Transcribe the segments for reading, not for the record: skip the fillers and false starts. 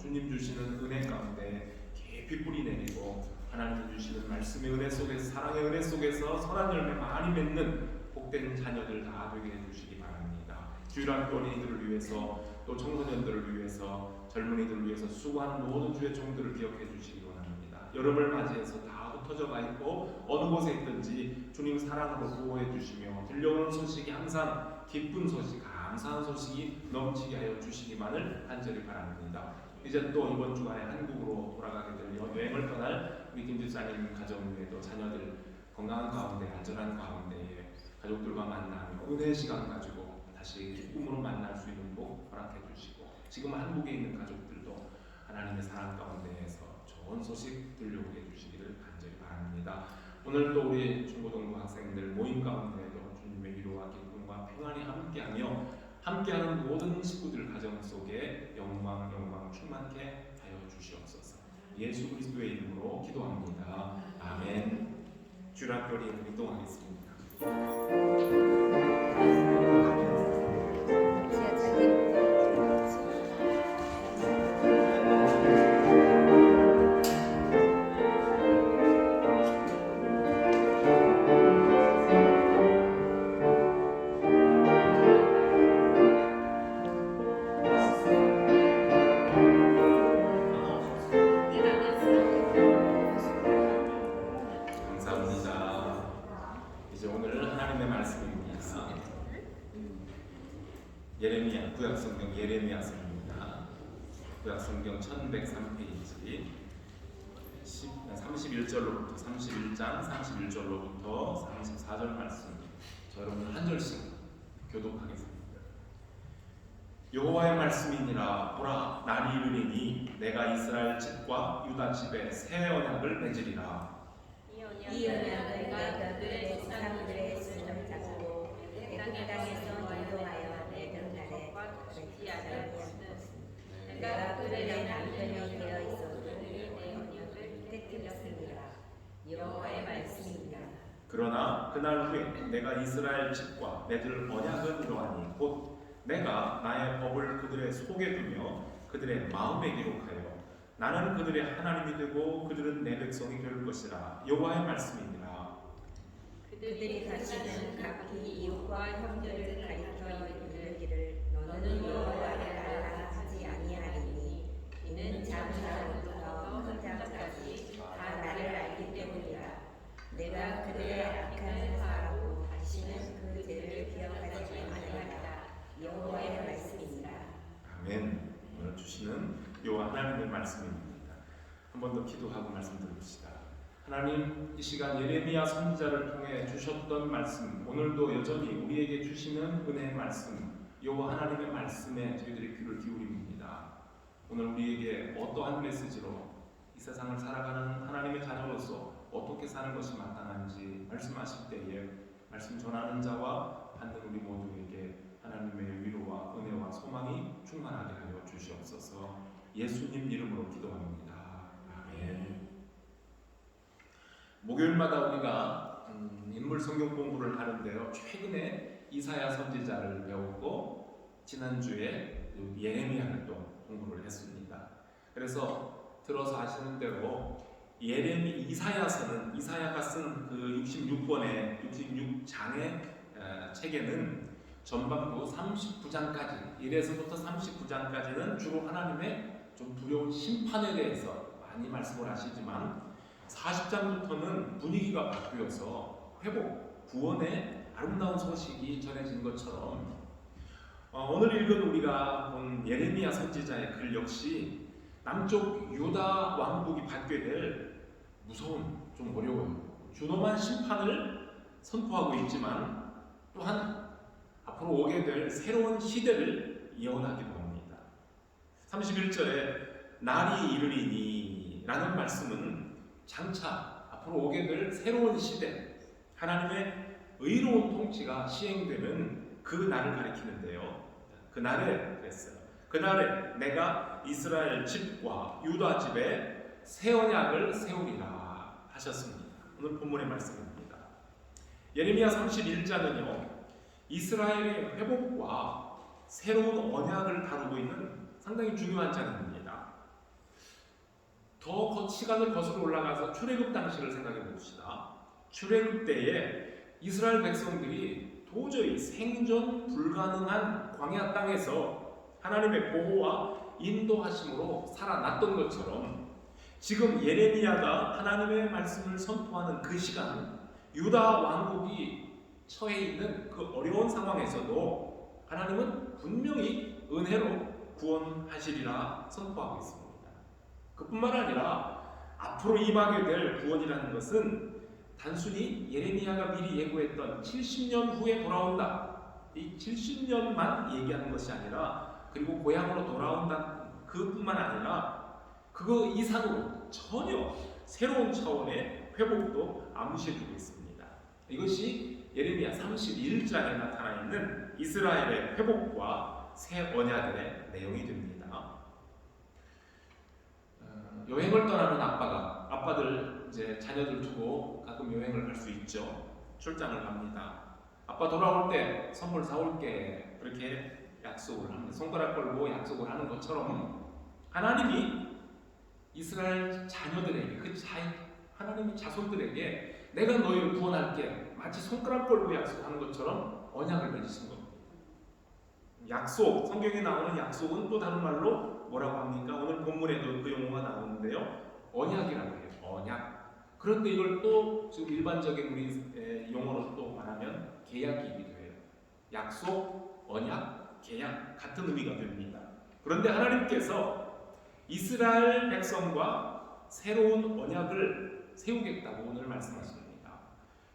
주님 주시는 은혜 가운데 깊이 뿌리 내리고 하나님 주시는 말씀의 은혜 속에서, 사랑의 은혜 속에서 선한 열매 많이 맺는 복된 자녀들 다 되게 해주시기 바랍니다. 주일학교 어린이들을 위해서, 또 청소년들을 위해서, 젊은이들을 위해서 수고하는 모든 주의 종들을 기억해 주시기 원합니다. 여름을 맞이해서 다 흩어져 가 있고 어느 곳에 있든지 주님 사랑으로 보호해 주시며 들려오는 소식이 항상 기쁜 소식, 감사한 소식이 넘치게 하여 주시기만을 간절히 바랍니다. 이제 또 이번 주간에 한국으로 돌아가게 될 여행을 떠날 우리 김 집사님 가정 외에도 자녀들 건강한 가운데, 안전한 가운데에 가족들과 만나며 은혜의 시간 가지고 다시 기쁨으로 만날 수 있는 복 허락해 주시고, 지금 한국에 있는 가족들도 하나님의 사랑 가운데에서 좋은 소식 들려오게 해주시기를 간절히 바랍니다. 오늘 또 우리 중고등부 학생들 모임 가운데에도 주님의 위로와 기쁨과 평안이 함께하는 모든 식구들 가정 속에 영광 충만케 하여 주시옵소서. 예수 그리스도의 이름으로 기도합니다. 아멘. 주일학교리 운동하겠습니다. 예레미야, 구약성경 예레미야서입니다. 구약성경 1103페이지 31절로부터 31장 31절로부터 34절 말씀, 저 여러분 한 절씩 교독하겠습니다. 여호와의 말씀이니라. 보라, 날이 이르리니 내가 이스라엘 집과 유다 집에 새 언약을 맺으리라. 이 언약은 내가 그들의 조상들의 손을 잡고 내 땅에서 인도하여 내던 날에 지키지 않을 것이는 내가 그들의 남편이 되어 있어도 그들이 내 언약을 깨뜨렸습니다. 여호와의 말씀입니다. 그러나 그날 후에 내가 이스라엘 집과 맺을 언약을 이루하니 곧 내가 나의 법을 그들의 속에 두며 그들의 마음에 기록하여 나는 그들의 하나님이 되고 그들은 내 백성이 될 것이라. 여호와의 말씀입니다. 그들이 다시는 각기 이웃과 형제를 가리켜 이르기를 너는 여호와를 알라 하지 아니하리니 이는 장자로부터 큰 자까지 다 나를 알기 때문이라. 내가 그들의 악한 사하고 다시는 그 죄를 기억하지 아니하리라. 여호와의 말씀입니다. 아멘. 오늘 주시는 여호와 하나님의 말씀입니다. 한 번 더 기도하고 말씀 들읍시다. 하나님, 이 시간 예레미야 선지자를 통해 주셨던 말씀, 오늘도 여전히 우리에게 주시는 은혜의 말씀, 여호와 하나님의 말씀에 저희들이 귀를 기울입니다. 오늘 우리에게 어떠한 메시지로 이 세상을 살아가는 하나님의 자녀로서 어떻게 사는 것이 마땅한지 말씀하실 때에 말씀 전하는 자와 받는 우리 모두에게 하나님의 위로와 은혜와 소망이 충만하게 하여 주시옵소서. 예수님 이름으로 기도합니다. 아멘. 목요일마다 우리가 인물 성경 공부를 하는데요, 최근에 이사야 선지자를 배웠고 지난주에 예레미야를 또 공부를 했습니다. 그래서 들어서 아시는 대로 이사야서는, 이사야가 쓴 그 66장의 책에는 전반부 39장까지, 1에서부터 39장까지는 주로 하나님의 좀 두려운 심판에 대해서 많이 말씀을 하시지만 40장부터는 분위기가 바뀌어서 회복, 구원의 아름다운 소식이 전해진 것처럼 오늘 읽은 우리가 본 예레미야 선지자의 글 역시 남쪽 유다 왕국이 받게 될 무서운, 좀 어려워요. 준엄한 심판을 선포하고 있지만 또한 앞으로 오게 될 새로운 시대를 예언하기도 합니다. 31절에 날이 이르리니 라는 말씀은 장차 앞으로 오게 될 새로운 시대, 하나님의 의로운 통치가 시행되는 그 날을 가리키는데요. 그 날에 그랬어요. 그 날에 내가 이스라엘 집과 유다 집에 새 언약을 세우리라 하셨습니다. 오늘 본문의 말씀입니다. 예레미야 31장은요, 이스라엘의 회복과 새로운 언약을 다루고 있는 상당히 중요한 장입니다. 시간을 거슬러 올라가서 출애굽 당시를 생각해 봅시다. 출애굽 때에 이스라엘 백성들이 도저히 생존 불가능한 광야 땅에서 하나님의 보호와 인도하심으로 살아났던 것처럼 지금 예레미야가 하나님의 말씀을 선포하는 그 시간, 유다 왕국이 처해 있는 그 어려운 상황에서도 하나님은 분명히 은혜로 구원하시리라 선포하고 있습니다. 그뿐만 아니라 앞으로 임하게 될 구원이라는 것은 단순히 예레미야가 미리 예고했던 70년 후에 돌아온다, 이 70년만 얘기하는 것이 아니라, 그리고 고향으로 돌아온다 그뿐만 아니라 그거 이상으로 전혀 새로운 차원의 회복도 암시해주고 있습니다. 이것이 예레미야 31장에 나타나 있는 이스라엘의 회복과 새 언약의 내용이 됩니다. 여행을 떠나는 아빠들 이제 자녀들 두고 가끔 여행을 갈 수 있죠. 출장을 갑니다. 아빠 돌아올 때 선물 사올게, 그렇게 약속을 합니다. 손가락 걸고 약속을 하는 것처럼 하나님이 이스라엘 자녀들에게, 하나님이 자손들에게 내가 너희를 구원할게, 마치 손가락 걸고 약속하는 것처럼 언약을 맺으신 겁니다. 약속, 성경에 나오는 약속은 또 다른 말로 뭐라고 합니까? 오늘 본문에도 그 용어가 나오는데요, 언약이라고 해요. 언약. 그런데 이걸 또 지금 일반적인 우리 용어로 또 말하면 계약이기도 해요. 약속, 언약, 계약 같은 의미가 됩니다. 그런데 하나님께서 이스라엘 백성과 새로운 언약을 세우겠다고 오늘 말씀하십니다.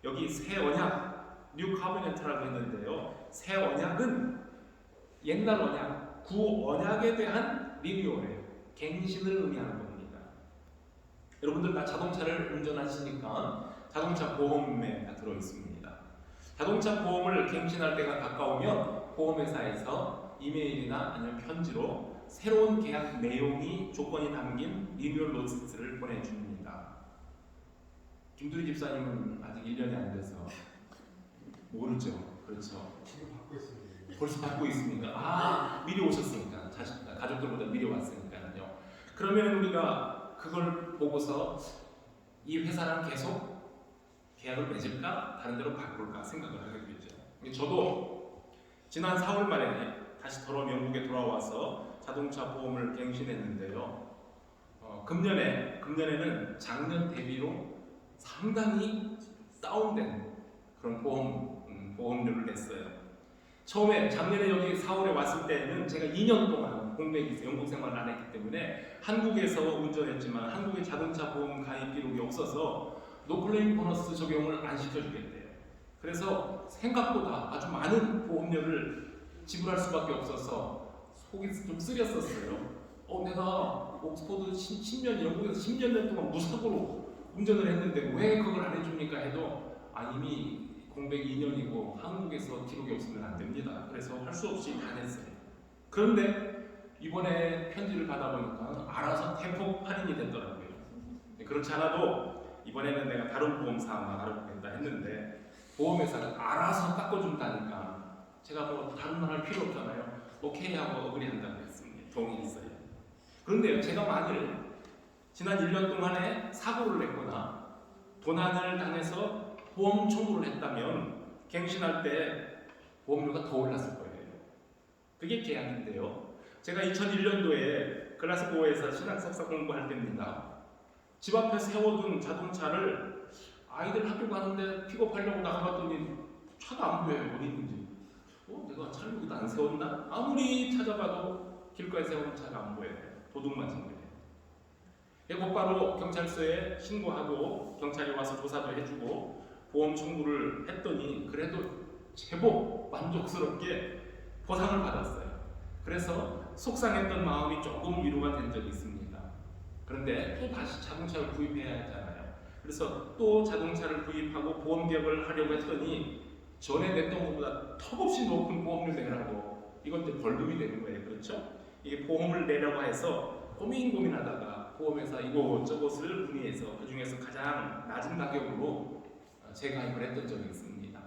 여기 새 언약, 뉴 카베넌트라고 했는데요, 새 언약은 옛날 언약, 구 언약에 대한 리뉴얼이에요. 갱신을 의미하는 겁니다. 여러분들 다 자동차를 운전하시니까 자동차 보험에 다 들어있습니다. 자동차 보험을 갱신할 때가 가까우면 보험회사에서 이메일이나 아니면 편지로 새로운 계약 내용이 조건이 담긴 리뉴얼 노티스를 보내줍니다. 김두리 집사님은 아직 1년이 안 돼서 모르죠. 그렇죠. 지금 받고 있습니다. 벌써 받고 있습니까? 미리 오셨으니까, 가족들보다 미리 왔으니까요. 그러면 우리가 그걸 보고서 이 회사랑 계속 계약을 맺을까, 다른 데로 바꿀까 생각을 하게 되죠. 저도 지난 4월 말에 다시 돌아온 영국에 돌아와서 자동차 보험을 갱신했는데요. 금년에는 작년 대비로 상당히 다운된 그런 보험료를 냈어요. 처음에 작년에 여기 4월에 왔을 때는 제가 2년 동안 공백에서 영국 생활을 안 했기 때문에 한국에서 운전했지만 한국의 자동차 보험 가입 기록이 없어서 노클레임 보너스 적용을 안 시켜주겠대요. 그래서 생각보다 아주 많은 보험료를 지불할 수밖에 없어서 속이 좀 쓰렸었어요. 내가 옥스퍼드 10년, 영국에서 10년 동안 무사고로 운전을 했는데 왜 그걸 안 해줍니까 해도 이미 공백 2년이고 한국에서 기록이 없으면 안 됩니다. 그래서 할 수 없이 다 냈어요. 그런데 이번에 편지를 받아보니까 알아서 대폭 할인이 됐더라고요. 그렇지 않아도 이번에는 내가 다른 보험사만 알아보겠다 했는데 보험회사가 알아서 깎아준다니까 제가 뭐 다른 말 할 필요 없잖아요. 오케이 하고 어그리 한다고 했습니다. 동의했어요. 그런데요, 제가 만일 지난 1년 동안에 사고를 냈거나 도난을 당해서 보험 청구를 했다면 갱신할 때 보험료가 더 올랐을 거예요. 그게 계약인데요. 제가 2001년도에 글라스고에서 신학 석사 공부할 때입니다. 집 앞에 세워둔 자동차를 아이들 학교 가는데 픽업하려고 나가봤더니 차가 안 보여요. 어디 있는지. 내가 차를 여기다 안 세웠나? 아무리 찾아봐도 길가에 세운 차가 안 보여요. 도둑 맞은 거예요. 곧바로 경찰서에 신고하고 경찰이 와서 조사도 해주고 보험 청구를 했더니 그래도 제법 만족스럽게 보상을 받았어요. 그래서 속상했던 마음이 조금 위로가 된 적이 있습니다. 그런데 또 다시 자동차를 구입해야 하잖아요. 그래서 또 자동차를 구입하고 보험 계약을 하려고 했더니 전에 냈던 것보다 턱없이 높은 보험료 내라고, 이건 이제 벌금이 되는 거예요. 그렇죠? 이게 보험을 내려고 해서 고민하다가 보험회사 이곳저곳을 문의해서 그 중에서 가장 낮은 가격으로 재가입을 했던 적이 있습니다.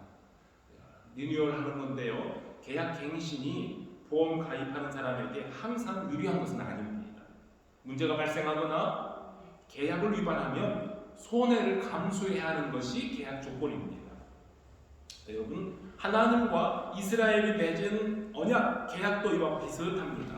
리뉴얼 하는 건데요, 계약 갱신이 보험 가입하는 사람에게 항상 유리한 것은 아닙니다. 문제가 발생하거나 계약을 위반하면 손해를 감수해야 하는 것이 계약 조건입니다. 여러분, 하나님과 이스라엘이 맺은 언약, 계약도 이와 비슷합니다.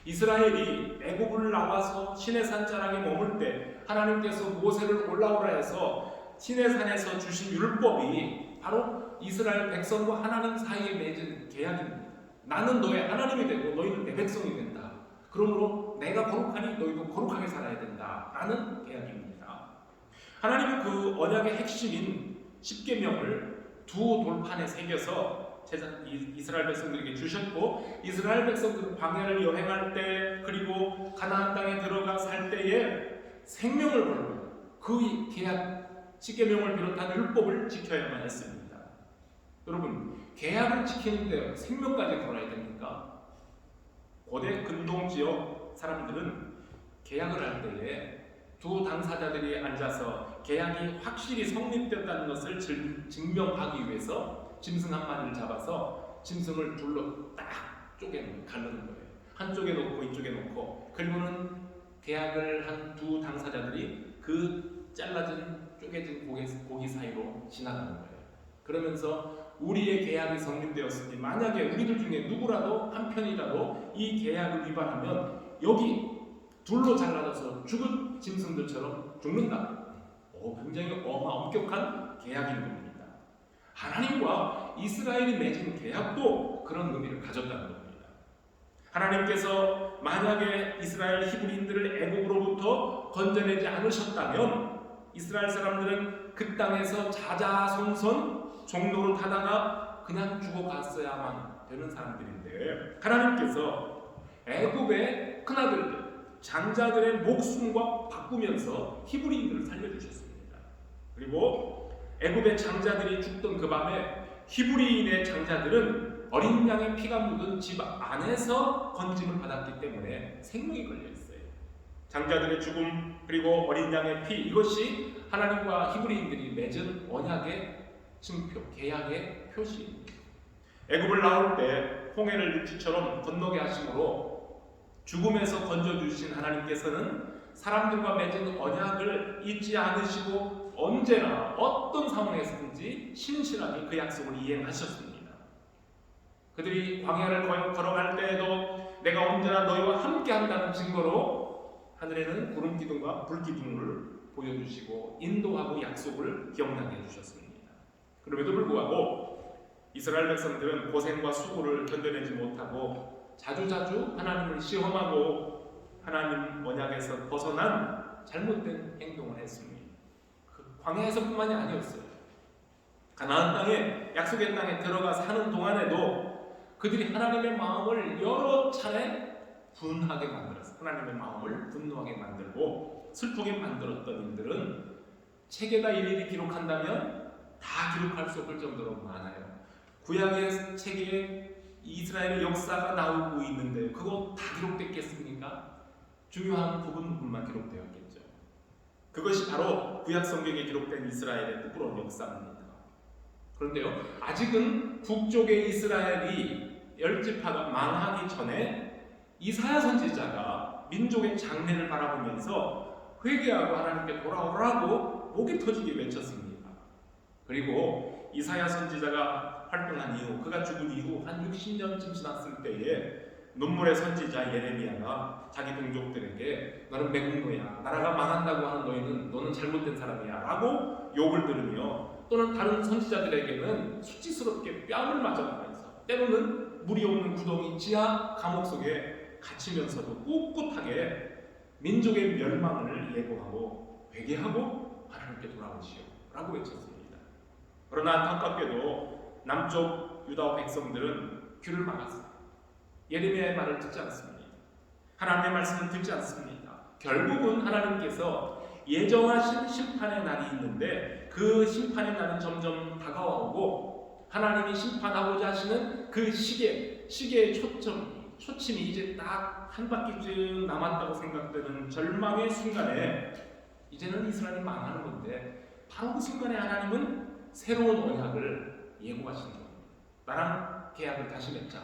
이스라엘이 애굽을 나와서 시내산 자락에 머물 때 하나님께서 모세를 올라오라 해서 시내산에서 주신 율법이 바로 이스라엘 백성과 하나님 사이에 맺은 계약입니다. 나는 너의 하나님이 되고 너희는 내 백성이 된다. 그러므로 내가 거룩하니 너희도 거룩하게 살아야 된다. 라는 계약입니다. 하나님은 그 언약의 핵심인 십계명을 두 돌판에 새겨서 이스라엘 백성들에게 주셨고, 이스라엘 백성들은 광야를 여행할 때 그리고 가나안 땅에 들어가 살 때에 생명을 걸고 그 계약 십계명을 비롯한 율법을 지켜야만 했습니다. 여러분, 계약을 지키는데 생명까지 걸어야 됩니까? 고대 근동 지역 사람들은 계약을 할 때에 두 당사자들이 앉아서 계약이 확실히 성립되었다는 것을 증명하기 위해서 짐승 한 마리를 잡아서 짐승을 둘로 딱 가르는 거예요. 한쪽에 놓고 이쪽에 놓고, 그리고는 계약을 한 두 당사자들이 그 잘라진 쪼개진 고기 사이로 지나가는 거예요. 그러면서 우리의 계약이 성립되었으니 만약에 우리들 중에 누구라도 한 편이라도 이 계약을 위반하면 여기 둘로 잘라져서 죽은 짐승들처럼 죽는다. 굉장히 엄격한 계약인 겁니다. 하나님과 이스라엘이 맺은 계약도 그런 의미를 가졌다는 겁니다. 하나님께서 만약에 이스라엘 히브리인들을 애굽으로부터 건져내지 않으셨다면 이스라엘 사람들은 그 땅에서 자자손손 종로로 타다가 그냥 죽어갔어야만 되는 사람들인데, 하나님께서 애굽의 큰아들들, 장자들의 목숨과 바꾸면서 히브리인들을 살려주셨습니다. 그리고 애굽의 장자들이 죽던 그 밤에 히브리인의 장자들은 어린 양의 피가 묻은 집 안에서 건짐을 받았기 때문에 생명이 걸려있어요. 장자들의 죽음 그리고 어린 양의 피, 이것이 하나님과 히브리인들이 맺은 언약의 증표, 계약의 표시입니다. 애굽을 나올 때 홍해를 육지처럼 건너게 하심으로 죽음에서 건져주신 하나님께서는 사람들과 맺은 언약을 잊지 않으시고 언제나 어떤 상황에서든지 신실하게 그 약속을 이행하셨습니다. 그들이 광야를 걸어갈 때에도 내가 언제나 너희와 함께 한다는 증거로 하늘에는 구름 기둥과 불 기둥을 보여주시고 인도하고 약속을 기억나게 해주셨습니다. 그럼에도 불구하고 이스라엘 백성들은 고생과 수고를 견뎌내지 못하고 자주자주 하나님을 시험하고 하나님 언약에서 벗어난 잘못된 행동을 했습니다. 그 광야에서뿐만이 아니었어요. 가나안 땅에, 약속의 땅에 들어가 사는 동안에도 그들이 하나님의 마음을 여러 차례 분하게 만들었어요. 하나님의 마음을 분노하게 만들고 슬프게 만들었던 일들은 책에다 일일이 기록한다면 다 기록할 수 없을 정도로 많아요. 구약의 책에 이스라엘의 역사가 나오고 있는데 그거 다 기록됐겠습니까? 중요한 부분만 기록되었겠죠. 그것이 바로 구약 성경에 기록된 이스라엘의 부끄러운 역사입니다. 그런데요, 아직은 북쪽의 이스라엘이 열지파가 망하기 전에 이사야 선지자가 민족의 장래를 바라보면서 회개하고 하나님께 돌아오라고 목이 터지게 외쳤습니다. 그리고 이사야 선지자가 활동한 이후, 그가 죽은 이후 한 60년쯤 지났을 때에 눈물의 선지자 예레미야가 자기 동족들에게 너는 매국노야, 나라가 망한다고 하는 너는 잘못된 사람이야 라고 욕을 들으며, 또는 다른 선지자들에게는 수치스럽게 뺨을 맞아가면서 때로는 물이 없는 구덩이 지하 감옥 속에 갇히면서도 꿋꿋하게 민족의 멸망을 예고하고 회개하고 하나님께 돌아오시오 라고 외쳤습니다. 그러나 안타깝게도 남쪽 유다 백성들은 귀를 막았어요. 예레미야의 말을 듣지 않습니다. 하나님의 말씀을 듣지 않습니다. 결국은 하나님께서 예정하신 심판의 날이 있는데 그 심판의 날은 점점 다가오고 하나님이 심판하고자 하시는 그 시계의 초침이 이제 딱 한 바퀴쯤 남았다고 생각되는 절망의 순간에 이제는 이스라엘이 망하는 건데, 바로 그 순간에 하나님은 새로운 언약을 예고하시는 겁니다. 나랑 계약을 다시 맺자.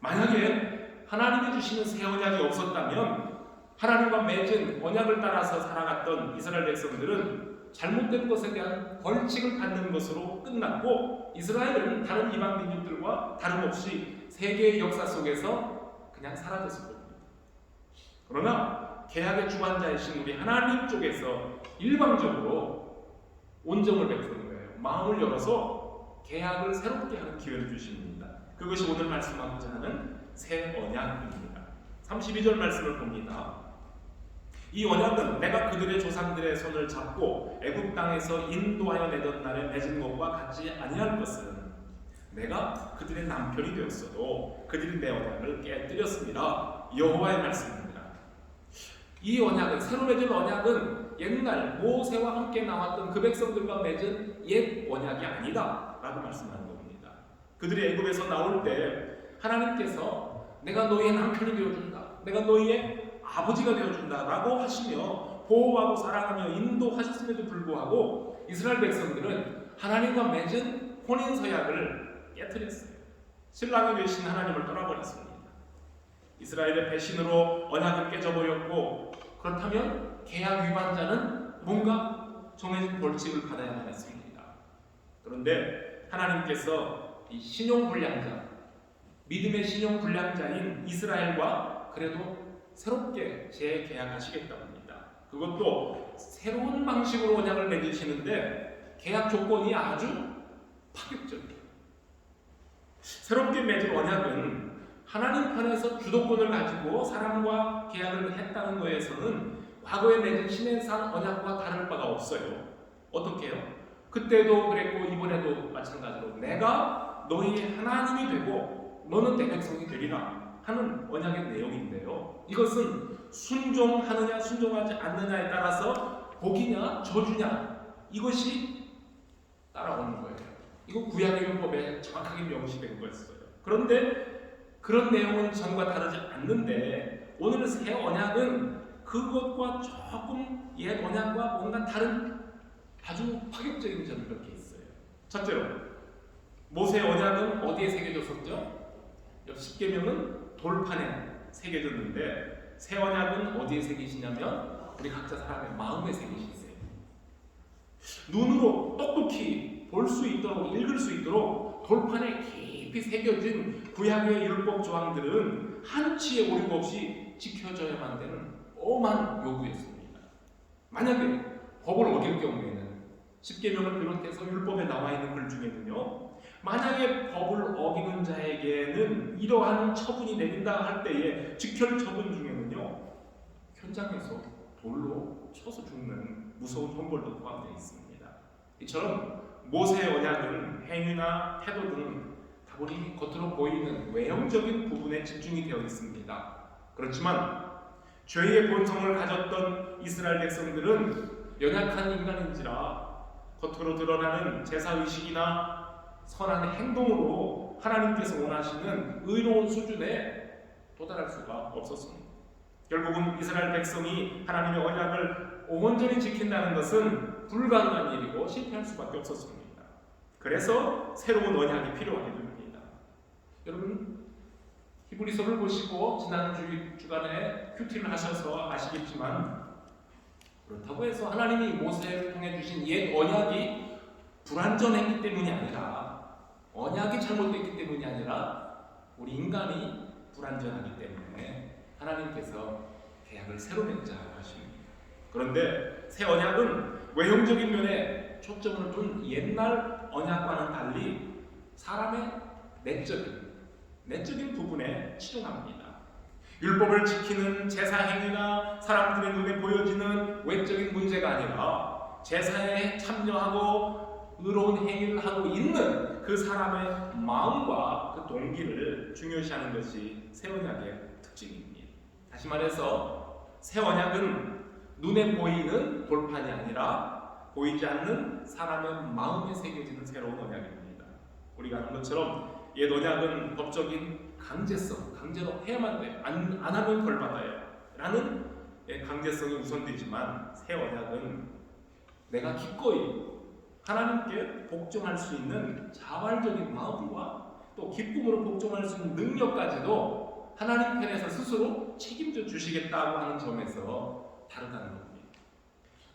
만약에 하나님이 주시는 새 언약이 없었다면 하나님과 맺은 언약을 따라서 살아갔던 이스라엘 백성들은 잘못된 것에 대한 벌칙을 받는 것으로 끝났고, 이스라엘은 다른 이방 민족들과 다름없이 세계의 역사 속에서 그냥 사라졌을 겁니다. 그러나 계약의 주관자이신 우리 하나님 쪽에서 일방적으로 온정을 베푸는 거예요. 마음을 열어서 계약을 새롭게 하는 기회를 주십니다. 그것이 오늘 말씀하고자 하는 새 언약입니다. 32절 말씀을 봅니다. 이 언약은 내가 그들의 조상들의 손을 잡고 애굽 땅에서 인도하여 내던 날에 맺은 것과 같지 아니할 것은 내가 그들의 남편이 되었어도 그들이 내 언약을 깨뜨렸습니다. 여호와의 말씀입니다. 이 언약은, 새로 맺은 언약은 옛날 모세와 함께 나왔던 그 백성들과 맺은 옛 언약이 아니다 라고 말씀하는 겁니다. 그들이 애굽에서 나올 때 하나님께서 내가 너희의 남편이 되어준다, 내가 너희의 아버지가 되어준다 라고 하시며 보호하고 사랑하며 인도하셨음에도 불구하고 이스라엘 백성들은 하나님과 맺은 혼인서약을 깨뜨렸어요. 신랑이 되신 하나님을 떠나버렸습니다. 이스라엘의 배신으로 언약을 깨져버렸고, 그렇다면 계약 위반자는 뭔가 정해진 벌칙을 받아야만 했습니다. 그런데 하나님께서 이 신용불량자, 믿음의 신용불량자인 이스라엘과 그래도 새롭게 재계약하시겠다고 합니다. 그것도 새로운 방식으로 언약을 맺으시는데 계약 조건이 아주 파격적이에요. 새롭게 맺은 언약은 하나님 편에서 주도권을 가지고 사람과 계약을 했다는 거에서는 과거에 맺은 시내산 언약과 다를 바가 없어요. 어떻게 해요? 그때도 그랬고 이번에도 마찬가지로 내가 너희의 하나님이 되고 너는 내 백성이 되리라 하는 언약의 내용인데요. 이것은 순종하느냐 순종하지 않느냐에 따라서 복이냐 저주냐 이것이 따라오는 거예요. 이거 구약의 율법에 정확하게 명시된 거였어요. 그런데 그런 내용은 전과 다르지 않는데 오늘 새 언약은 그것과 조금 옛 언약과 뭔가 다른 아주 파격적인 점이 몇 개 있어요. 첫째로 모세 언약은 어디에 새겨졌었죠? 10계명은 돌판에 새겨졌는데 새 언약은 어디에 새기시냐면 우리 각자 사람의 마음에 새기시세요. 눈으로 똑똑히 볼 수 있도록 읽을 수 있도록 돌판에 깊이 새겨진 구약의 율법 조항들은 한치의 오류가 없이 지켜져야만 되는 엄한 요구였습니다. 만약에 법을 어길 경우에는 10계명을 비롯해서 율법에 나와 있는 글 중에는요, 만약에 법을 어기는 자에게는 이러한 처분이 내린다 할 때에 직결 처분 중에는요, 현장에서 돌로 쳐서 죽는 무서운 형벌도 포함되어 있습니다. 이처럼 모세의 언약은 행위나 태도 등 다분히 겉으로 보이는 외형적인 부분에 집중이 되어 있습니다. 그렇지만 죄의 본성을 가졌던 이스라엘 백성들은 연약한 인간인지라 겉으로 드러나는 제사의식이나 선한 행동으로 하나님께서 원하시는 의로운 수준에 도달할 수가 없었습니다. 결국은 이스라엘 백성이 하나님의 언약을 온전히 지킨다는 것은 불가능한 일이고 실패할 수밖에 없었습니다. 그래서 새로운 언약이 필요하게 됩니다. 여러분 히브리서를 보시고 지난 주간에 큐티를 하셔서 아시겠지만 그렇다고 해서 하나님이 모세를 통해 주신 옛 언약이 불완전했기 때문이 아니라 언약이 잘못됐기 때문이 아니라 우리 인간이 불완전하기 때문에 하나님께서 계약을 새로 맺자고 하십니다. 그런데 새 언약은 외형적인 면에 초점을 둔 옛날 언약과는 달리 사람의 내적인 부분에 치중합니다. 율법을 지키는 제사 행위나 사람들의 눈에 보여지는 외적인 문제가 아니라 제사에 참여하고 의로운 행위를 하고 있는 그 사람의 마음과 그 동기를 중요시하는 것이 새 언약의 특징입니다. 다시 말해서 새 언약은 눈에 보이는 돌판이 아니라 보이지 않는 사람의 마음에 새겨지는 새로운 언약입니다. 우리가 아는 것처럼 옛 언약은 법적인 강제성, 강제로 해야만 돼, 안 하면 벌 받아요 라는 강제성이 우선되지만 새 언약은 내가 기꺼이 하나님께 복종할 수 있는 자발적인 마음과 또 기쁨으로 복종할 수 있는 능력까지도 하나님 편에서 스스로 책임져 주시겠다고 하는 점에서 다르다는 겁니다.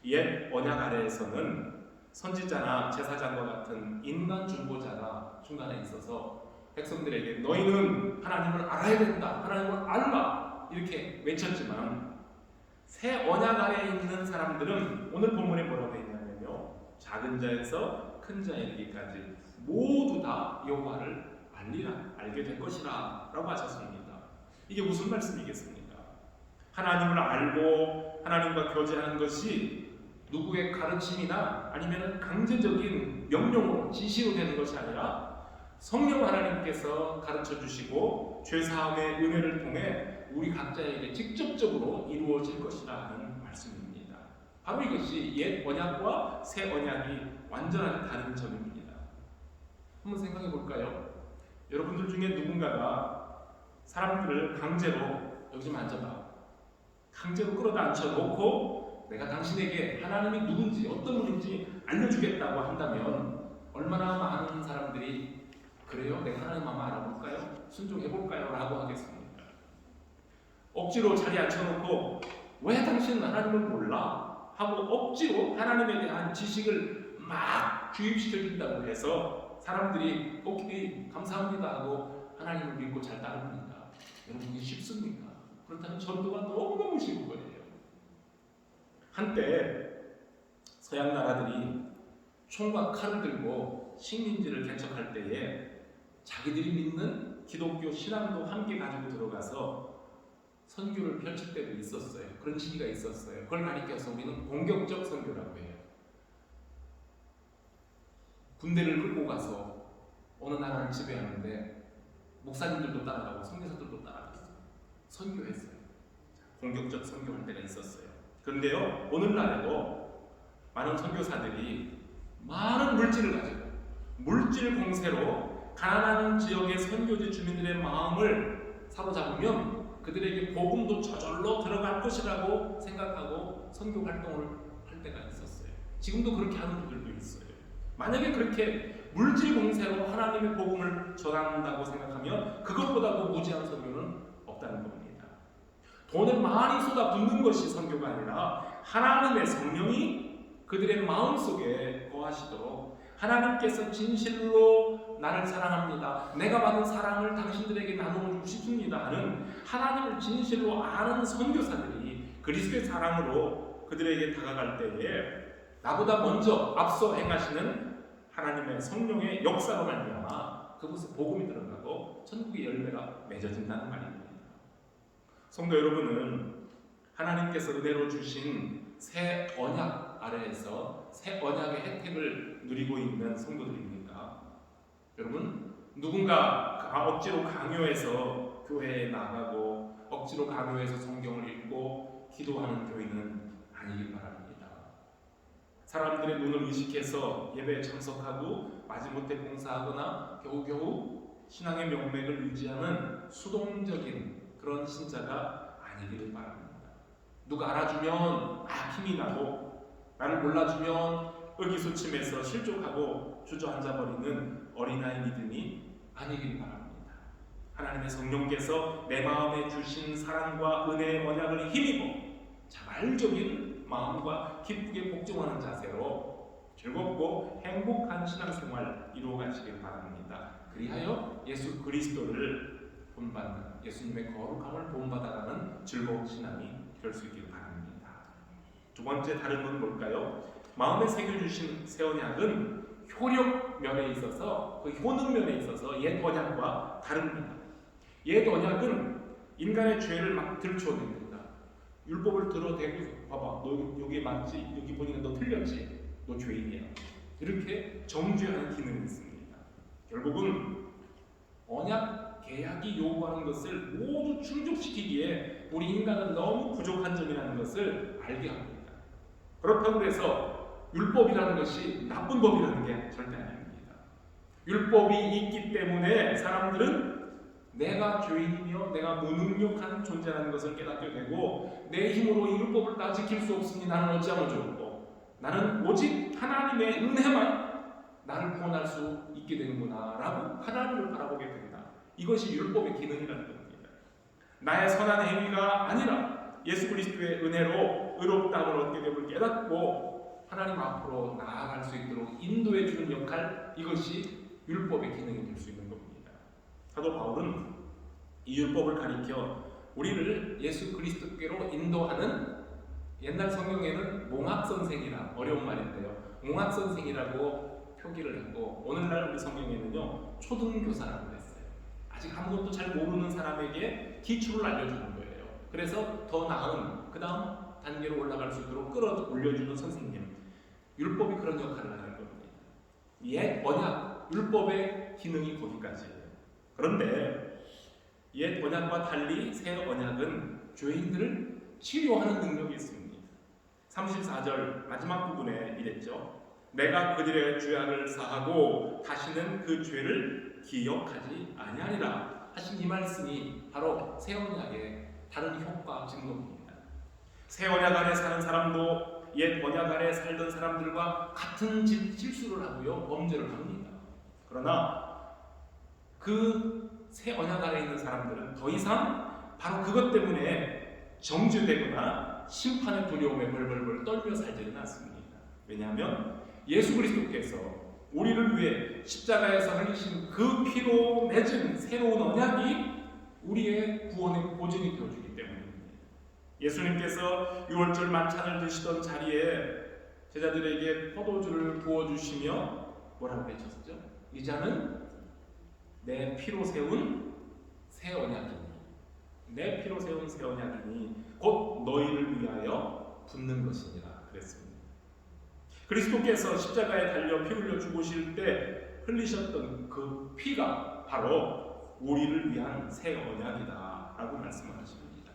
옛 언약 아래에서는 선지자나 제사장과 같은 인간 중보자가 중간에 있어서 백성들에게 너희는 하나님을 알아야 된다, 하나님을 알라 이렇게 외쳤지만 새 언약 아래에 있는 사람들은 오늘 본문에 뭐라고 했냐면요, 작은 자에서 큰 자에 이르기까지 모두 다 여호와를 알게 될 것이라 라고 하셨습니다. 이게 무슨 말씀이겠습니까? 하나님을 알고 하나님과 교제하는 것이 누구의 가르침이나 아니면 강제적인 명령으로 지시로 되는 것이 아니라 성령 하나님께서 가르쳐 주시고 죄사함의 은혜를 통해 우리 각자에게 직접적으로 이루어질 것이라는 말씀입니다. 바로 이것이 옛 언약과 새 언약이 완전하게 다른 점입니다. 한번 생각해 볼까요? 여러분들 중에 누군가가 사람들을 강제로 여기 좀 앉아봐, 강제로 끌어다 앉혀놓고 내가 당신에게 하나님이 누군지 어떤 분인지 알려주겠다고 한다면 얼마나 많은 사람들이 그래요? 내가 하나님 한번 알아볼까요? 순종해볼까요? 라고 하겠습니까? 억지로 자리에 앉혀놓고 왜 당신은 하나님을 몰라? 하고 억지로 하나님에 대한 지식을 막 주입시켜준다고 해서 사람들이 오케이 감사합니다 하고 하나님을 믿고 잘 따릅니까? 여러분 이게 쉽습니까? 그렇다면 전도가 너무너무 쉬운 거예요. 한때 서양 나라들이 총과 칼을 들고 식민지를 개척할 때에 자기들이 믿는 기독교 신앙도 함께 가지고 들어가서 선교를 펼칠 때도 있었어요. 그런 시기가 있었어요. 그걸 가리켜서 우리는 공격적 선교라고 해요. 군대를 끌고 가서 어느 나라를 지배하는데 목사님들도 따라가고 선교사들도 따라갔어요. 선교했어요. 공격적 선교할 때가 있었어요. 그런데요, 오늘날에도 많은 선교사들이 많은 물질을 가지고 물질 공세로 가난한 지역의 선교지 주민들의 마음을 사로잡으면 그들에게 복음도 저절로 들어갈 것이라고 생각하고 선교 활동을 할 때가 있었어요. 지금도 그렇게 하는 분들도 있어요. 만약에 그렇게 물질 공세로 하나님의 복음을 전한다고 생각하면 그것보다 더 무지한 선교는 없다는 겁니다. 돈을 많이 쏟아붓는 것이 선교가 아니라 하나님의 성령이 그들의 마음속에 거하시도록 하나님께서 진실로 나를 사랑합니다, 내가 받은 사랑을 당신들에게 나누고 싶습니다 하는 하나님을 진실로 아는 선교사들이 그리스도의 사랑으로 그들에게 다가갈 때에 나보다 먼저 앞서 행하시는 하나님의 성령의 역사로 말미암아 그곳에 복음이 들어가고 천국의 열매가 맺어진다는 말입니다. 성도 여러분은 하나님께서 은혜로 주신 새 언약 아래에서 새 언약의 혜택을 누리고 있는 성도들입니까? 여러분, 누군가 억지로 강요해서 교회에 나가고 억지로 강요해서 성경을 읽고 기도하는 교회는 아니길 바랍니다. 사람들의 눈을 의식해서 예배에 참석하고 마지못해 봉사하거나 겨우겨우 신앙의 명맥을 유지하는 수동적인 그런 신자가 아니기를 바랍니다. 누가 알아주면 힘이 나고 나를 몰라주면 의기소침해서 실족하고 주저앉아버리는 어린아이 믿음이 아니길 바랍니다. 하나님의 성령께서 내 마음에 주신 사랑과 은혜의 언약을 힘입어 자발적인 마음과 기쁘게 복종하는 자세로 즐겁고 행복한 신앙생활 이루어가시길 바랍니다. 그리하여 예수 그리스도를 본받는, 예수님의 거룩함을 본받아가는 즐거운 신앙이 될 수 있기를 바랍니다. 두 번째 다른 건 뭘까요? 마음에 새겨주신 새 언약은 효력 면에 있어서, 그 효능 면에 있어서 옛 언약과 다릅니다. 옛 언약은 인간의 죄를 막 들춰냅니다. 율법을 들어대고 봐봐, 너 여기 맞지? 여기 보니까 너 틀렸지? 너 죄인이야. 이렇게 정죄하는 기능이 있습니다. 결국은 언약 계약이 요구하는 것을 모두 충족시키기에 우리 인간은 너무 부족한 점이라는 것을 알게 합니다. 그렇다고 해서 율법이라는 것이 나쁜 법이라는 게 절대 아닙니다. 율법이 있기 때문에 사람들은 내가 죄인이며 내가 무능력한 존재라는 것을 깨닫게 되고 내 힘으로 이 율법을 다 지킬 수 없으니 나는 어찌하면 좋고 나는 오직 하나님의 은혜만 나를 구원할 수 있게 되는구나 라고 하나님을 바라보게 된다. 이것이 율법의 기능이라는 겁니다. 나의 선한 행위가 아니라 예수 그리스도의 은혜로 의롭다함을 얻게 됨을 깨닫고 하나님 앞으로 나아갈 수 있도록 인도해 주는 역할, 이것이 율법의 기능이 될 수 있는 겁니다. 사도 바울은 이 율법을 가리켜 우리를 예수 그리스도께로 인도하는, 옛날 성경에는 몽학선생이라, 어려운 말인데요, 몽학선생이라고 표기를 했고, 오늘날 우리 성경에는요 초등교사라고 했어요. 아직 아무것도 잘 모르는 사람에게 기초를 알려주는 거예요. 그래서 더 나은 그 다음 단계로 올라갈 수 있도록 끌어올려주는 선생님, 율법이 그런 역할을 하는 겁니다. 옛 언약, 율법의 기능이 거기까지예요. 그런데 옛 언약과 달리 새 언약은 죄인들을 치료하는 능력이 있습니다. 34절 마지막 부분에 이랬죠. 내가 그들의 죄악을 사하고 다시는 그 죄를 기억하지 아니하리라 하신 이 말씀이 바로 새 언약의 다른 효과 증거입니다. 새 언약 안에 사는 사람도 옛 언약 안에 살던 사람들과 같은 실수를 하고요, 범죄를 합니다. 그러나 그 새 언약 안에 있는 사람들은 더 이상 바로 그것 때문에 정죄되거나 심판의 두려움에 벌벌벌 떨며 살지는 않습니다. 왜냐하면 예수 그리스도께서 우리를 위해 십자가에서 흘리신 그 피로 맺은 새로운 언약이 우리의 구원의 보증이 되어주기 때문입니다. 예수님께서 유월절 만찬을 드시던 자리에 제자들에게 포도주를 부어주시며 뭐라고 외쳤었죠? 이 잔은 내 피로 세운 새 언약이니, 내 피로 세운 새 언약이니 곧 너희를 위하여 붓는 것이니라 그랬습니다. 그리스도께서 십자가에 달려 피 흘려 죽으실 때 흘리셨던 그 피가 바로 우리를 위한 새 언약이다 라고 말씀을 하십니다.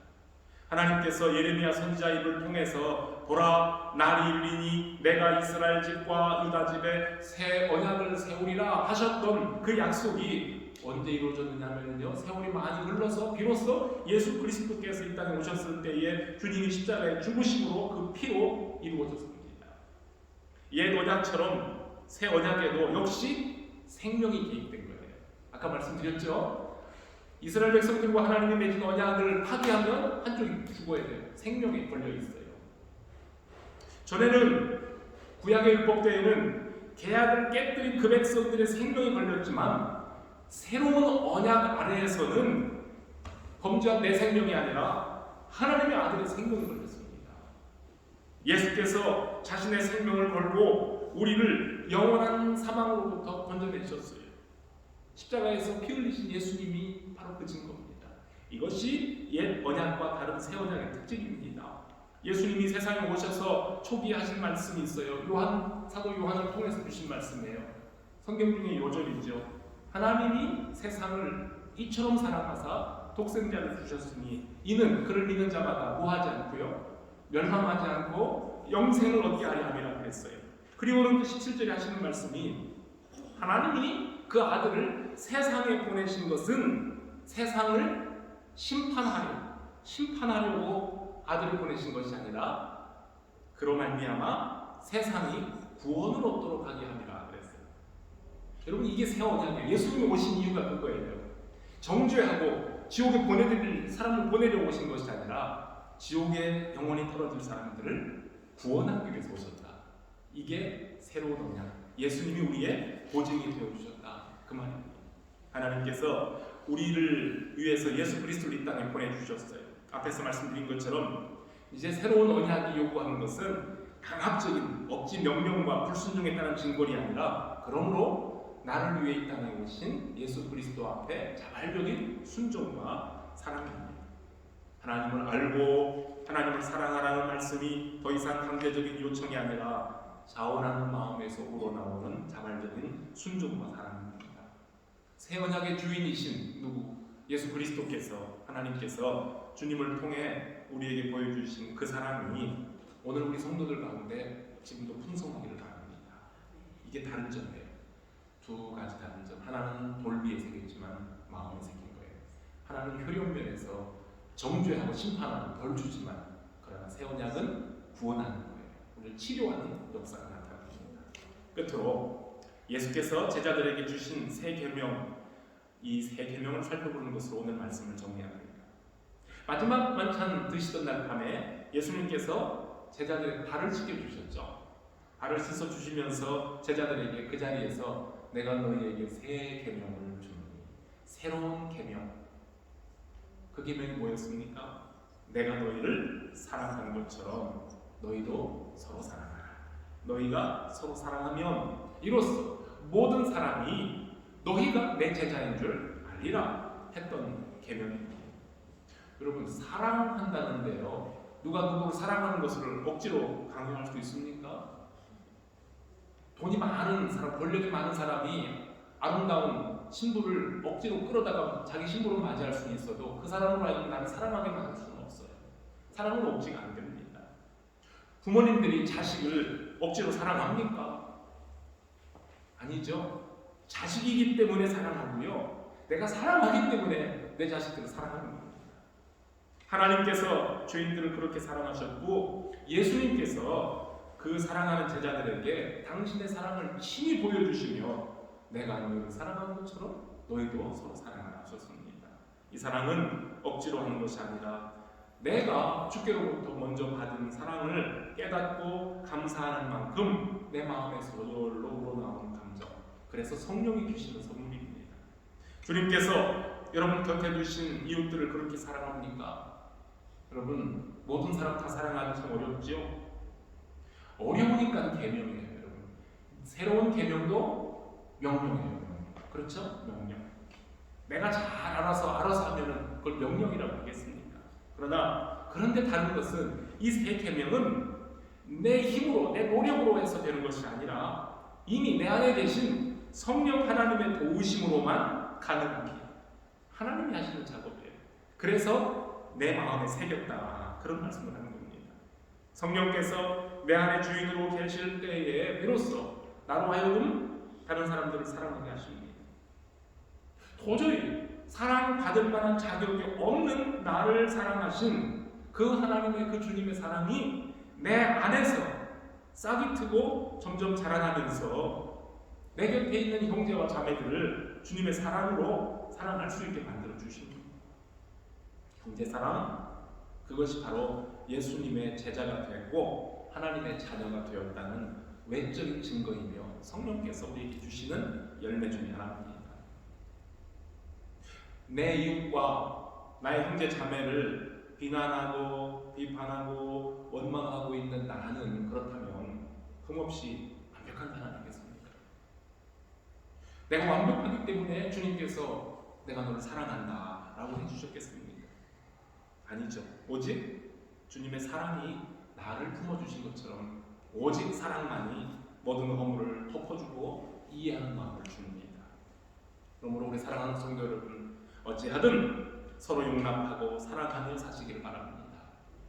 하나님께서 예레미야 선지자 입을 통해서 보라 날이 이르리니 내가 이스라엘 집과 유다 집에 새 언약을 세우리라 하셨던 그 약속이 언제 이루어졌느냐면요, 세월이 많이 흘러서 비로소 예수 그리스도께서 이 땅에 오셨을 때에 주님이 십자가에 죽으심으로 그 피로 이루어졌습니다. 옛 언약처럼 새 언약에도 역시 생명이 개입된 거예요. 아까 말씀드렸죠? 이스라엘 백성들과 하나님이 맺은 언약을 파괴하면 한쪽이 죽어야 돼요. 생명이 걸려 있어요. 전에는 구약의 율법 때에는 계약을 깨뜨린 그 백성들의 생명이 걸렸지만 새로운 언약 아래에서는 범죄한 내 생명이 아니라 하나님의 아들의 생명이 걸렸습니다. 예수께서 자신의 생명을 걸고 우리를 영원한 사망으로부터 건져내셨어요. 십자가에서 피 흘리신 예수님이 바로 그 증거입니다. 이것이 옛 언약과 다른 새 언약의 특징입니다. 예수님이 세상에 오셔서 초기에 하신 말씀이 있어요. 사도 요한을 통해서 주신 말씀이에요. 성경 중에 요절이죠. 하나님이 세상을 이처럼 사랑하사 독생자를 주셨으니 이는 그를 믿는 자마다 뭐하지 않고요, 멸망하지 않고 영생을 얻게 하려 함이라고 했어요. 그리고는 17절에 하시는 말씀이 하나님이 그 아들을 세상에 보내신 것은 세상을 심판하려고 아들을 보내신 것이 아니라 그로 말미암아 세상이 구원을 얻도록 하게 함이라 그랬어요. 여러분, 이게 새 언약이에요. 예수님이 오신 이유가 그거예요. 정죄하고 지옥에 보내드릴 사람을 보내려고 오신 것이 아니라 지옥에 영원히 떨어질 사람들을 구원하기 위해서 오셨다. 이게 새로운 언약, 예수님이 우리의 보증이 되어주셨다, 그 말입니다. 하나님께서 우리를 위해서 예수 그리스도를 이 땅에 보내주셨어요. 앞에서 말씀드린 것처럼 이제 새로운 언약이 요구하는 것은 강압적인 억지 명령과 불순종에 따른 징벌이 아니라, 그러므로 나를 위해 이 땅에 오신 예수 그리스도 앞에 자발적인 순종과 사랑입니다. 하나님을 알고 하나님을 사랑하라는 말씀이 더 이상 강제적인 요청이 아니라 자원하는 마음에서 우러나오는 자발적인 순종과 사랑입니다. 새 언약의 주인이신 누구? 예수 그리스도께서, 하나님께서 주님을 통해 우리에게 보여주신 그 사랑이 오늘 우리 성도들 가운데 지금도 풍성하기를 바랍니다. 이게 다른 점이에요. 두 가지 다른 점. 하나는 돌비에 새겼지만 마음에 새긴 거예요. 하나는 효력면에서 정죄하고 심판하고 벌 주지만, 그러나 새 언약은 구원하는 거예요. 우리를 치료하는 역사가 나타납니다. 끝으로 예수께서 제자들에게 주신 새 계명, 이 새 계명을 살펴보는 것으로 오늘 말씀을 정리합니다. 마지막 만찬 드시던 날 밤에 예수님께서 제자들의 발을 씻겨주셨죠. 발을 씻어주시면서 제자들에게 그 자리에서 내가 너희에게 새 계명을 주노니, 새로운 계명. 그 계명이 뭐였습니까? 내가 너희를 사랑한 것처럼 너희도 서로 사랑하라. 너희가 서로 사랑하면 이로써 모든 사람이 너희가 내 제자인 줄 알리라 했던 계명입니다. 여러분, 사랑한다는데요, 누가 누구를 사랑하는 것을 억지로 강요할 수 있습니까? 돈이 많은 사람, 권력이 많은 사람이 아름다운 신부를 억지로 끌어다가 자기 신부로 맞이할 수는 있어도 그 사람으로 하여금 나를 사랑하게만 할 수는 없어요. 사랑은 억지가 안 됩니다. 부모님들이 자식을 억지로 사랑합니까? 아니죠. 자식이기 때문에 사랑하고요, 내가 사랑하기 때문에 내 자식들을 사랑하는 겁니다. 하나님께서 죄인들을 그렇게 사랑하셨고 예수님께서 그 사랑하는 제자들에게 당신의 사랑을 친히 보여주시며 내가 너희를 사랑하는 것처럼 너희도 서로 사랑하라 하셨습니다. 이 사랑은 억지로 하는 것이 아니라 내가 주께로부터 먼저 받은 사랑을 깨닫고 감사하는 만큼 내 마음에서 저절로 우러나오는 감정, 그래서 성령이 주시는 선물입니다. 주님께서 여러분 곁에 두신 이웃들을 그렇게 사랑합니까? 여러분, 모든 사람 다 사랑하기 참 어렵지요? 어려우니까 계명이에요. 여러분, 새로운 계명도 명령이에요. 그렇죠? 명령. 내가 잘 알아서 하면은 그걸 명령이라고 하겠습니까? 그런데 다른 것은 이 새 계명은 내 힘으로, 내 노력으로 해서 되는 것이 아니라 이미 내 안에 계신 성령 하나님의 도우심으로만 가능하게 하나님이 하시는 작업이에요. 그래서 내 마음에 새겼다, 그런 말씀을 하는 겁니다. 성령께서 내 안에 주인으로 계실 때에 비로소 나로 하여금 다른 사람들을 사랑하게 하십니다. 도저히 사랑받을 만한 자격이 없는 나를 사랑하신 그 하나님의, 그 주님의 사랑이 내 안에서 싹이 트고 점점 자라나면서 내 곁에 있는 형제와 자매들을 주님의 사랑으로 사랑할 수 있게 만들어 주십니다. 형제사랑, 그것이 바로 예수님의 제자가 되었고 하나님의 자녀가 되었다는 외적인 증거이며 성령께서 우리에게 주시는 열매 중에 하나입니다. 내 이웃과 나의 형제 자매를 비난하고 비판하고 원망하고 있는 나는 그렇다면 흠없이 완벽한 사람이겠습니까? 내가 완벽하기 때문에 주님께서 내가 너를 사랑한다 라고 해주셨겠습니까? 아니죠. 오직 주님의 사랑이 나를 품어주신 것처럼 오직 사랑만이 모든 허물을 덮어주고 이해하는 마음을 줍니다. 그러므로 우리 사랑하는 성도 여러분, 어찌하든 서로 용납하고 사랑하며 사시기를 바랍니다.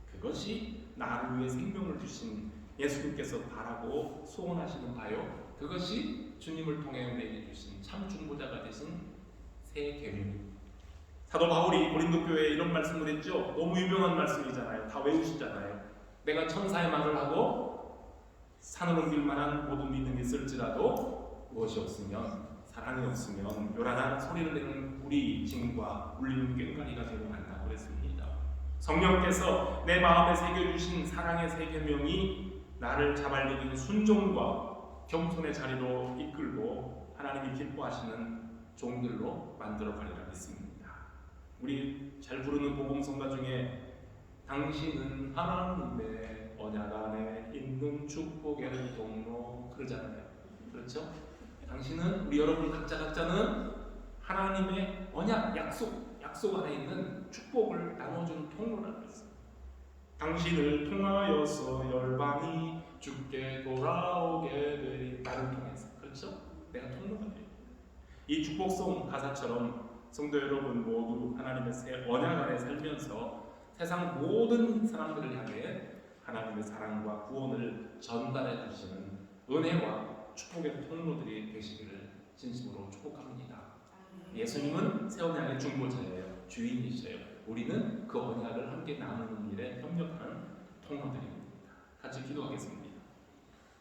그것이 나를 위해 생명을 주신 예수님께서 바라고 소원하시는 바요, 그것이 주님을 통해 우리에게 주신 참 중보자가 되신 새 계명입니다. 사도 바울이 고린도 교회에 이런 말씀을 했죠. 너무 유명한 말씀이잖아요. 다 외우시잖아요. 내가 천사의 말을 하고 산을 옮길 만한 모든 믿음이 있을지라도 무엇이 없으면, 사랑이 없으면 요란한 소리를 내는 우리 징과 울리는 꽹과리가 되고 만다고 그랬습니다. 성령께서 내 마음에 새겨주신 사랑의 새 계명이 나를 자발적인 순종과 겸손의 자리로 이끌고 하나님이 기뻐하시는 종들로 만들어가리라 믿습니다. 우리 잘 부르는 복음성가 중에 당신은 하나님의 언약 안에 있는 축복의 통로 그러잖아요. 그렇죠? 당신은, 우리 여러분 각자는 하나님의 언약, 약속 안에 있는 축복을 나눠주는 통로라고 했어요. 당신을 통하여서 열방이 주께 돌아오게 되리. 나를 통해서. 그렇죠? 내가 통로가 됩니다. 이 축복성 가사처럼 성도 여러분 모두 하나님의 새 언약 안에 살면서 세상 모든 사람들을 향해 하나님의 사랑과 구원을 전달해 주시는 은혜와 축복의 통로들이 되시기를 진심으로 축복합니다. 예수님은 새 언약의 중보자예요. 주인이세요. 우리는 그 언약을 함께 나누는 일에 협력하는 통로들입니다. 같이 기도하겠습니다.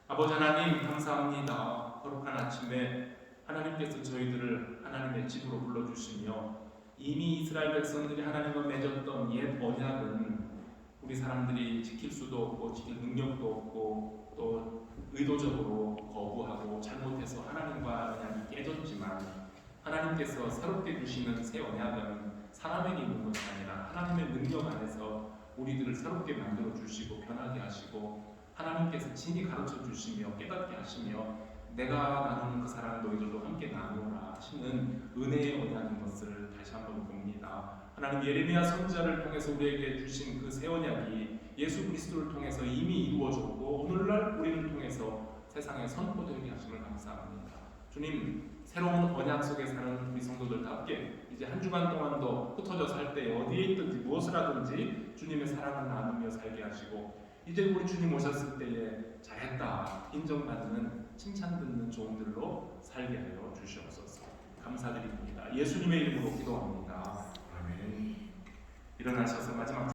아버지 하나님, 감사합니다. 거룩한 아침에 하나님께서 저희들을 하나님의 집으로 불러주시며 이미 이스라엘 백성들이 하나님과 맺었던 옛 언약은 우리 사람들이 지킬 수도 없고 지킬 능력도 없고 또 의도적으로 거부하고 잘못해서 하나님과 언약이 깨졌지만, 하나님께서 새롭게 주시는 새 언약은 사람에게 있는 것이 아니라 하나님의 능력 안에서 우리들을 새롭게 만들어 주시고 변하게 하시고, 하나님께서 친히 가르쳐 주시며 깨닫게 하시며 내가 나누는 그 사랑을 너희들도 함께 나누라 하시는 은혜의 언약인 것을 다시 한번 봅니다. 하나님 예레미야 선지자를 통해서 우리에게 주신 그 새 언약이 예수 그리스도를 통해서 이미 이루어졌고 오늘날 우리를 통해서 세상에 선포되게 하심을 감사합니다. 주님, 새로운 언약 속에 사는 우리 성도들답게 이제 한 주간 동안도 흩어져 살 때 어디에 있든지 무엇을 하든지 주님의 사랑을 나누며 살게 하시고, 이제 우리 주님 오셨을 때에 잘했다 인정받는 칭찬 듣는 종들로 살게 하여 주시옵소서. 감사드립니다. 예수님의 이름으로 기도합니다. 아멘. 일어나셔서 마지막